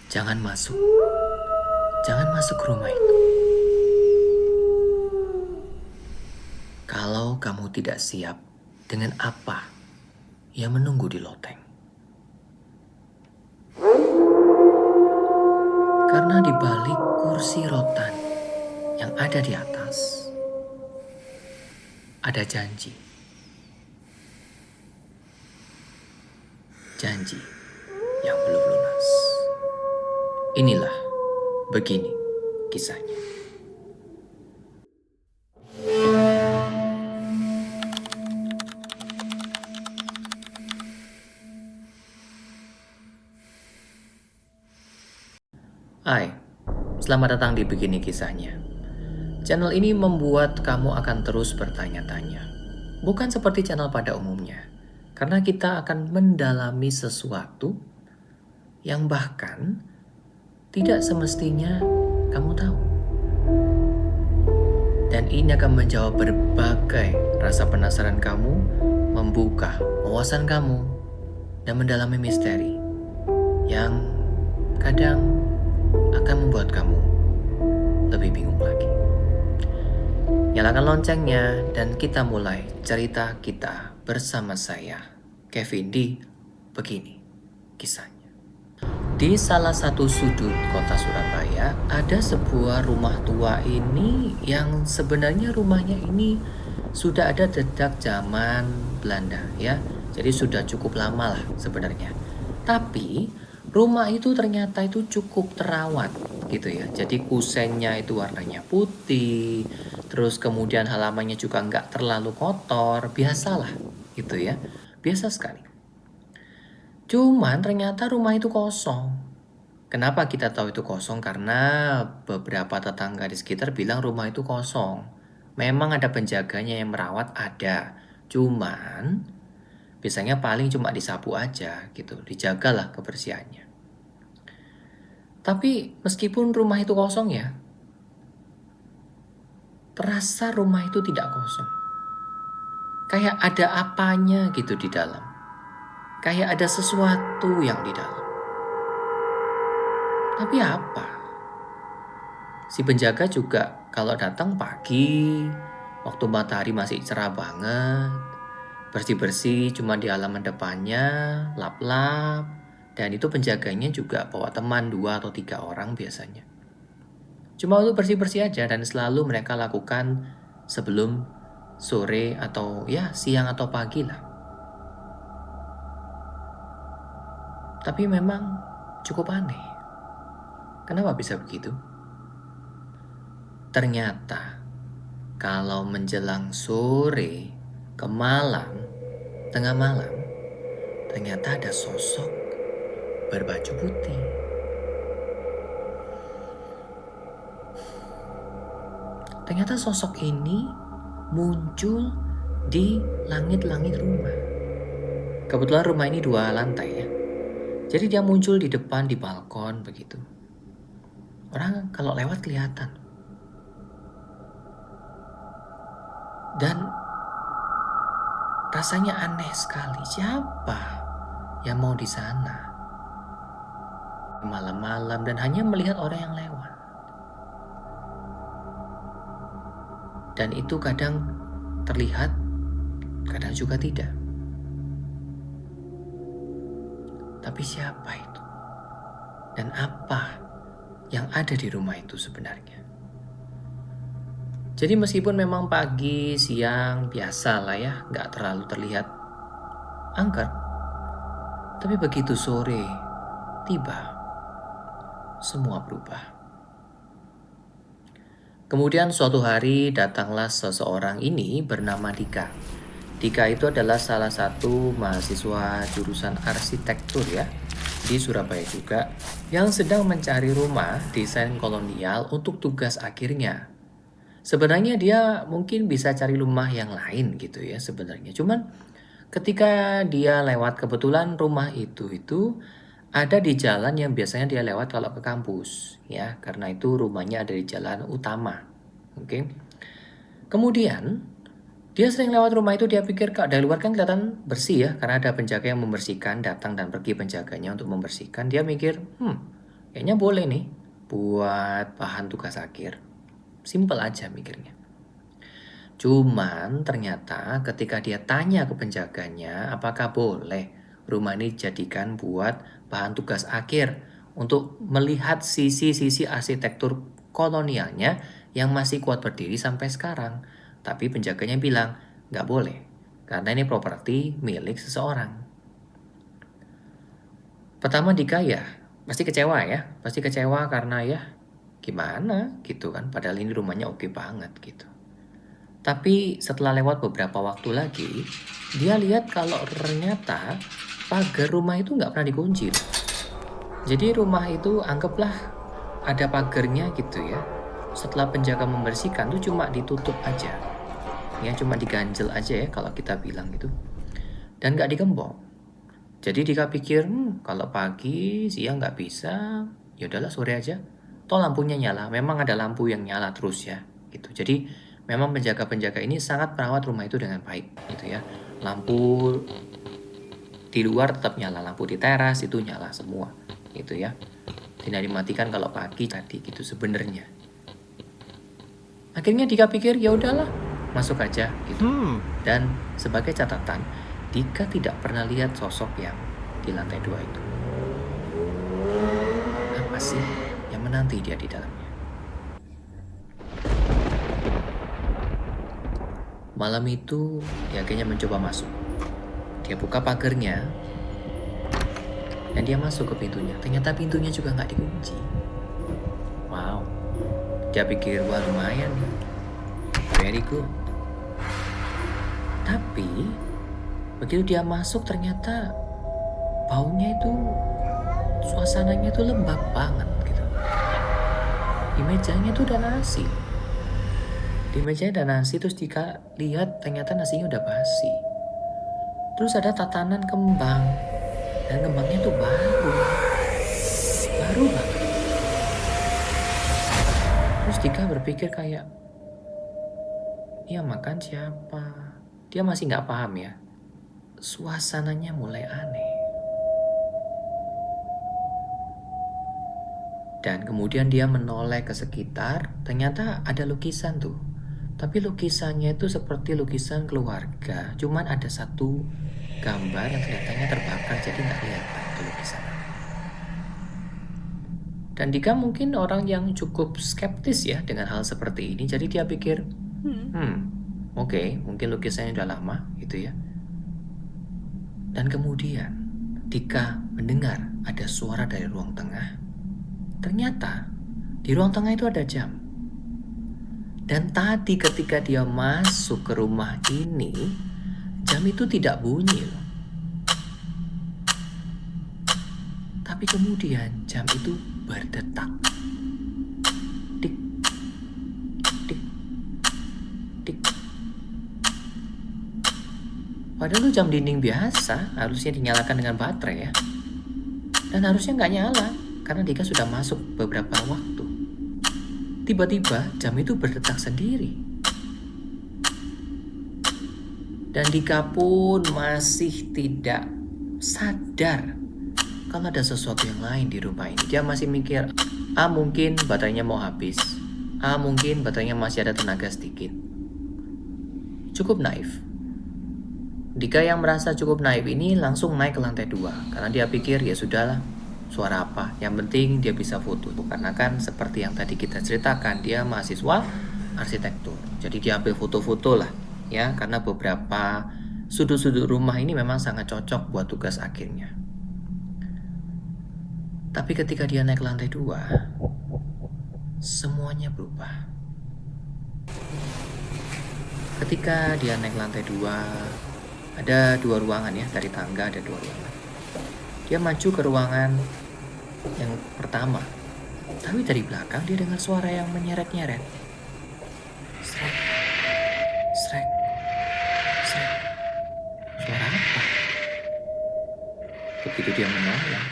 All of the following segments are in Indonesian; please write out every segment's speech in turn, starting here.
Jangan masuk. Jangan masuk ke rumah itu. Kalau kamu tidak siap dengan apa yang menunggu di loteng. Karena di balik kursi rotan yang ada di atas, ada janji. Janji yang belum lunas. Inilah begini kisahnya. Hai, selamat datang di Begini Kisahnya. Channel ini membuat kamu akan terus bertanya-tanya. Bukan seperti channel pada umumnya, karena kita akan mendalami sesuatu yang bahkan tidak semestinya kamu tahu. Dan ini akan menjawab berbagai rasa penasaran kamu, membuka wawasan kamu, dan mendalami misteri yang kadang akan membuat kamu lebih bingung lagi. Nyalakan loncengnya dan kita mulai cerita kita bersama saya, Kevin, di Begini Kisahnya. Di salah satu sudut kota Surabaya ada sebuah rumah tua ini yang sebenarnya rumahnya ini sudah ada sejak zaman Belanda ya. Jadi sudah cukup lama lah sebenarnya. Tapi rumah itu ternyata itu cukup terawat gitu ya. Jadi kusennya itu warnanya putih, terus kemudian halamannya juga nggak terlalu kotor, biasalah gitu ya. Biasa sekali. Cuman ternyata rumah itu kosong. Kenapa kita tahu itu kosong? Karena beberapa tetangga di sekitar bilang rumah itu kosong. Memang ada penjaganya yang merawat, ada. Cuman biasanya paling cuma disapu aja gitu, dijagalah kebersihannya. Tapi meskipun rumah itu kosong ya, terasa rumah itu tidak kosong. Kayak ada apanya gitu di dalam. Kayak ada sesuatu yang di dalam. Tapi apa? Si penjaga juga kalau datang pagi, waktu matahari masih cerah banget, bersih-bersih cuma di halaman depannya, lap-lap, dan itu penjaganya juga bawa teman 2 atau 3 orang biasanya. Cuma untuk bersih-bersih aja dan selalu mereka lakukan sebelum sore atau ya siang atau pagi lah. Tapi memang cukup aneh. Kenapa bisa begitu? Ternyata kalau menjelang sore ke malam, tengah malam, ternyata ada sosok berbaju putih. Ternyata sosok ini muncul di langit-langit rumah. Kebetulan rumah ini 2 lantai ya. Jadi dia muncul di depan, di balkon begitu. Orang kalau lewat kelihatan. Dan rasanya aneh sekali. Siapa yang mau di sana? Malam-malam dan hanya melihat orang yang lewat. Dan itu kadang terlihat, kadang juga tidak. Tapi siapa itu? Dan apa yang ada di rumah itu sebenarnya? Jadi meskipun memang pagi, siang, biasa lah ya, nggak terlalu terlihat angker. Tapi begitu sore tiba, semua berubah. Kemudian suatu hari datanglah seseorang ini bernama Dika. Dika itu adalah salah satu mahasiswa jurusan arsitektur ya, di Surabaya juga, yang sedang mencari rumah desain kolonial untuk tugas akhirnya. Sebenarnya dia mungkin bisa cari rumah yang lain gitu ya sebenarnya. Cuman ketika dia lewat kebetulan rumah itu ada di jalan yang biasanya dia lewat kalau ke kampus ya, karena itu rumahnya ada di jalan utama. Oke. Kemudian dia sering lewat rumah itu, dia pikir kak dari luar kan kelihatan bersih ya, karena ada penjaga yang membersihkan, datang dan pergi penjaganya untuk membersihkan. Dia mikir, kayaknya boleh nih buat bahan tugas akhir. Simple aja mikirnya. Cuman ternyata ketika dia tanya ke penjaganya apakah boleh rumah ini dijadikan buat bahan tugas akhir untuk melihat sisi-sisi arsitektur kolonialnya yang masih kuat berdiri sampai sekarang. Tapi penjaganya bilang, nggak boleh, karena ini properti milik seseorang. Pertama Dika ya, pasti kecewa ya. Pasti kecewa karena ya gimana gitu kan, padahal ini rumahnya oke banget gitu. Tapi setelah lewat beberapa waktu lagi, dia lihat kalau ternyata pagar rumah itu nggak pernah dikunci. Jadi rumah itu anggaplah ada pagarnya gitu ya. Setelah penjaga membersihkan tuh cuma ditutup aja. Ya cuma diganjel aja ya kalau kita bilang gitu. Dan nggak digembok. Jadi Dika pikir, kalau pagi, siang nggak bisa, ya udahlah sore aja. Toh lampunya nyala, memang ada lampu yang nyala terus ya, gitu. Jadi memang penjaga-penjaga ini sangat merawat rumah itu dengan baik, gitu ya. Lampu di luar tetap nyala, lampu di teras itu nyala semua, gitu ya. Tidak dimatikan kalau pagi tadi gitu sebenarnya. Akhirnya Dika pikir ya udahlah, masuk aja gitu. Dan sebagai catatan, Dika tidak pernah lihat sosok yang di lantai 2 itu. Apa sih yang menanti dia di dalamnya? Malam itu, dia akhirnya mencoba masuk. Dia buka pagarnya, dan dia masuk ke pintunya. Ternyata pintunya juga nggak dikunci. Wow, dia pikir, wah lumayan nih, very good. Tapi, begitu dia masuk ternyata baunya itu, suasananya itu lembab banget gitu. Di mejanya itu ada nasi. Di mejanya ada nasi, terus Dika lihat ternyata nasinya udah basi. Terus ada tatanan kembang, dan kembangnya tuh baru banget. Terus Dika berpikir kayak, ya makan siapa? Dia masih nggak paham ya. Suasananya mulai aneh. Dan kemudian dia menoleh ke sekitar, ternyata ada lukisan tuh. Tapi lukisannya itu seperti lukisan keluarga, cuman ada satu gambar yang kelihatannya terbakar, jadi nggak kelihatan itu lukisan. Dan Dika mungkin orang yang cukup skeptis ya dengan hal seperti ini, jadi dia pikir, oke, mungkin lukisannya udah lama gitu ya. Dan kemudian Dika mendengar ada suara dari ruang tengah. Ternyata di ruang tengah itu ada jam. Dan tadi ketika dia masuk ke rumah ini, jam itu tidak bunyi loh. Tapi kemudian jam itu berdetak. Tik, tik, tik. Padahal itu jam dinding biasa, harusnya dinyalakan dengan baterai ya. Dan harusnya nggak nyala, karena Dika sudah masuk beberapa waktu. Tiba-tiba jam itu berdetak sendiri. Dan Dika pun masih tidak sadar kalau ada sesuatu yang lain di rumah ini. Dia masih mikir, mungkin baterainya mau habis. Mungkin baterainya masih ada tenaga sedikit. Cukup naif. Dika yang merasa cukup naif ini langsung naik ke lantai 2. Karena dia pikir ya sudahlah, suara apa, yang penting dia bisa foto. Karena kan seperti yang tadi kita ceritakan, dia mahasiswa arsitektur, jadi dia ambil foto-foto lah ya, karena beberapa sudut-sudut rumah ini memang sangat cocok buat tugas akhirnya. Tapi ketika dia naik ke lantai 2, semuanya berubah. Ketika dia naik ke lantai 2, ada 2 ruangan ya, dari tangga ada 2 ruangan. Dia maju ke ruangan yang pertama, tapi dari belakang dia dengar suara yang menyeret-nyeret. Srek, srek, srek. Suara apa? Begitu dia menoleh,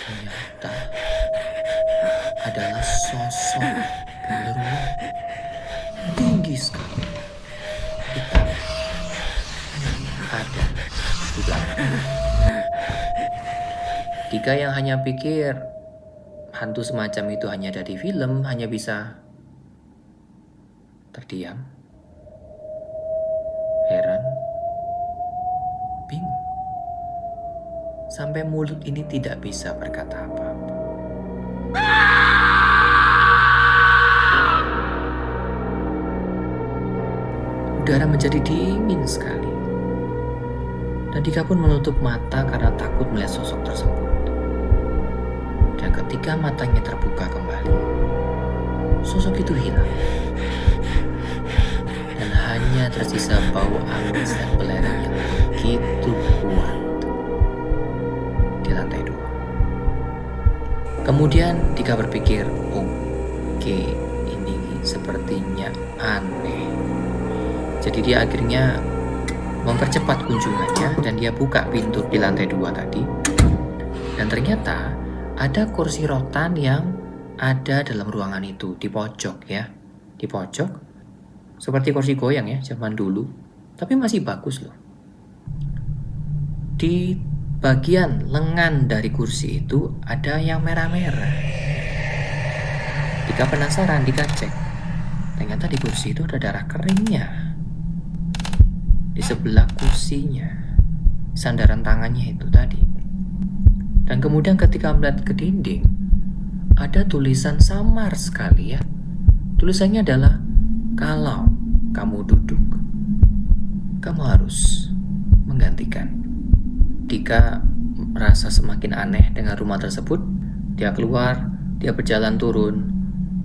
ternyata adalah sosok genderuwo tinggi sekali. Hitam, ada di belakang. Dika yang hanya pikir hantu semacam itu hanya ada di film, hanya bisa terdiam, heran, bingung. Sampai mulut ini tidak bisa berkata apa-apa. Udara menjadi dingin sekali. Dan Dika pun menutup mata karena takut melihat sosok tersebut. Dan ketika matanya terbuka kembali, sosok itu hilang. Dan hanya tersisa bau amis dan belerang yang begitu kuat di lantai 2. Kemudian Dika berpikir, oke, ini sepertinya aneh. Jadi dia akhirnya mempercepat kunjungannya dan dia buka pintu di lantai 2 tadi. Dan ternyata ada kursi rotan yang ada dalam ruangan itu di pojok ya. Di pojok. Seperti kursi goyang ya zaman dulu. Tapi masih bagus loh. Di bagian lengan dari kursi itu ada yang merah-merah. Dika penasaran, Dika cek. Ternyata di kursi itu ada darah keringnya. Di sebelah kursinya, sandaran tangannya itu tadi. Dan kemudian ketika melihat ke dinding, ada tulisan samar sekali ya. Tulisannya adalah, kalau kamu duduk, kamu harus menggantikan. Dika merasa semakin aneh dengan rumah tersebut. Dia keluar, dia berjalan turun,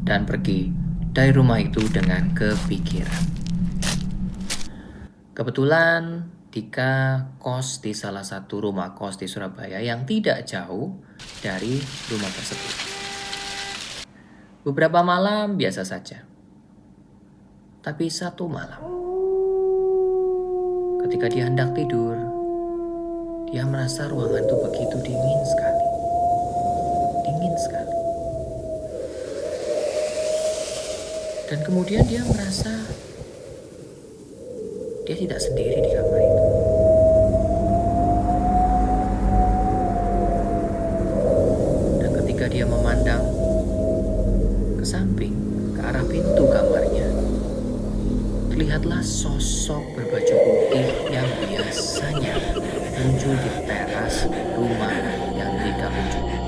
dan pergi dari rumah itu dengan kepikiran. Kebetulan Dika kos di salah satu rumah kos di Surabaya yang tidak jauh dari rumah tersebut. Beberapa malam biasa saja. Tapi satu malam, ketika dia hendak tidur, dia merasa ruangan itu begitu dingin sekali. Dingin sekali. Dan kemudian dia merasa dia tidak sendiri di kamar itu. Dan ketika dia memandang ke samping, ke arah pintu kamarnya, terlihatlah sosok berbaju putih yang biasanya muncul di teras rumah yang Dika kunjungi.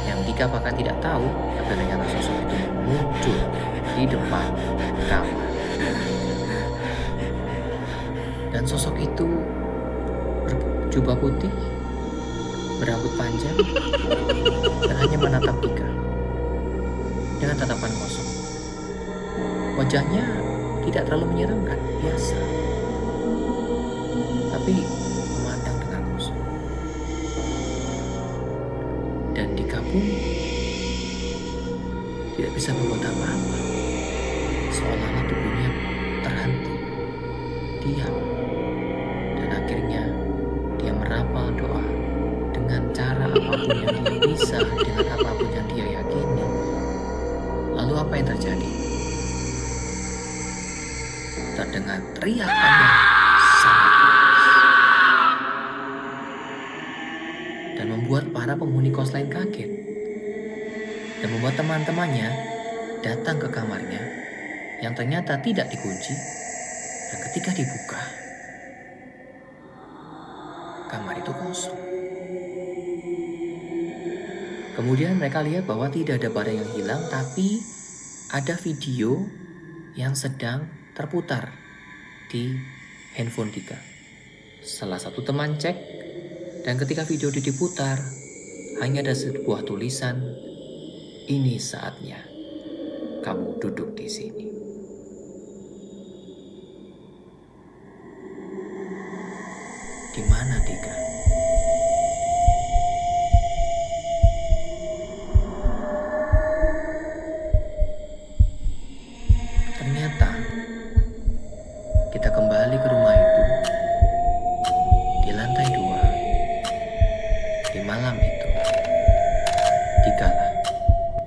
Yang Dika bahkan tidak tahu, tapi ternyata sosok itu muncul di depan kamar. Dan sosok itu berjubah putih, berambut panjang, dan hanya menatap Dika dengan tatapan kosong. Wajahnya tidak terlalu menyeramkan, biasa, tapi memandang dengan kosong. Dan Dika pun tidak bisa berbuat apa-apa, seolah-olah tubuhnya terhenti, diam. Akhirnya dia merapal doa dengan cara apapun yang dia bisa, dengan apapun yang dia yakini. Lalu apa yang terjadi? Terdengar teriakan yang sangat keras dan membuat para penghuni kos lain kaget dan membuat teman-temannya datang ke kamarnya yang ternyata tidak dikunci. Dan ketika dibuka, kamar itu kosong. Kemudian mereka lihat bahwa tidak ada barang yang hilang, tapi ada video yang sedang terputar di handphone Dika. Salah satu teman cek, dan ketika video itu diputar, hanya ada sebuah tulisan, "Ini saatnya kamu duduk di sini." Di mana Dika? Ternyata kita kembali ke rumah itu di lantai 2. Di malam itu, Dika lah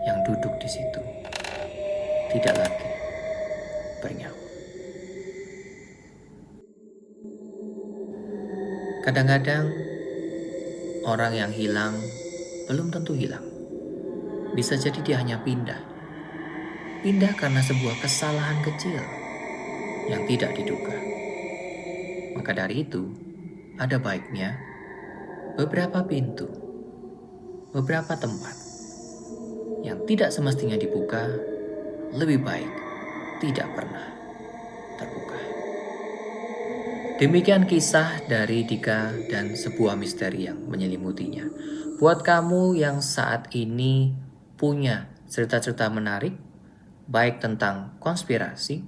yang duduk di situ, tidak lagi bernyawa. Kadang-kadang orang yang hilang belum tentu hilang. Bisa jadi dia hanya pindah. Pindah karena sebuah kesalahan kecil yang tidak diduga. Maka dari itu, ada baiknya beberapa pintu, beberapa tempat yang tidak semestinya dibuka, lebih baik tidak pernah terbuka. Demikian kisah dari Dika dan sebuah misteri yang menyelimutinya. Buat kamu yang saat ini punya cerita-cerita menarik, baik tentang konspirasi,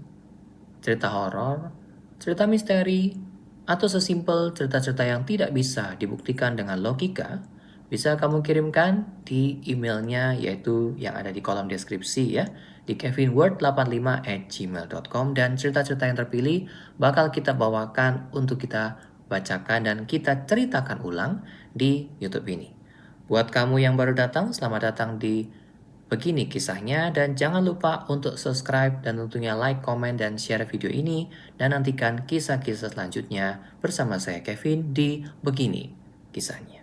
cerita horor, cerita misteri, atau sesimpel cerita-cerita yang tidak bisa dibuktikan dengan logika, bisa kamu kirimkan di emailnya yaitu yang ada di kolom deskripsi ya, di kevinword85@gmail.com, dan cerita-cerita yang terpilih bakal kita bawakan untuk kita bacakan dan kita ceritakan ulang di YouTube ini. Buat kamu yang baru datang, selamat datang di Begini Kisahnya, dan jangan lupa untuk subscribe dan tentunya like, komen, dan share video ini, dan nantikan kisah-kisah selanjutnya bersama saya Kevin di Begini Kisahnya.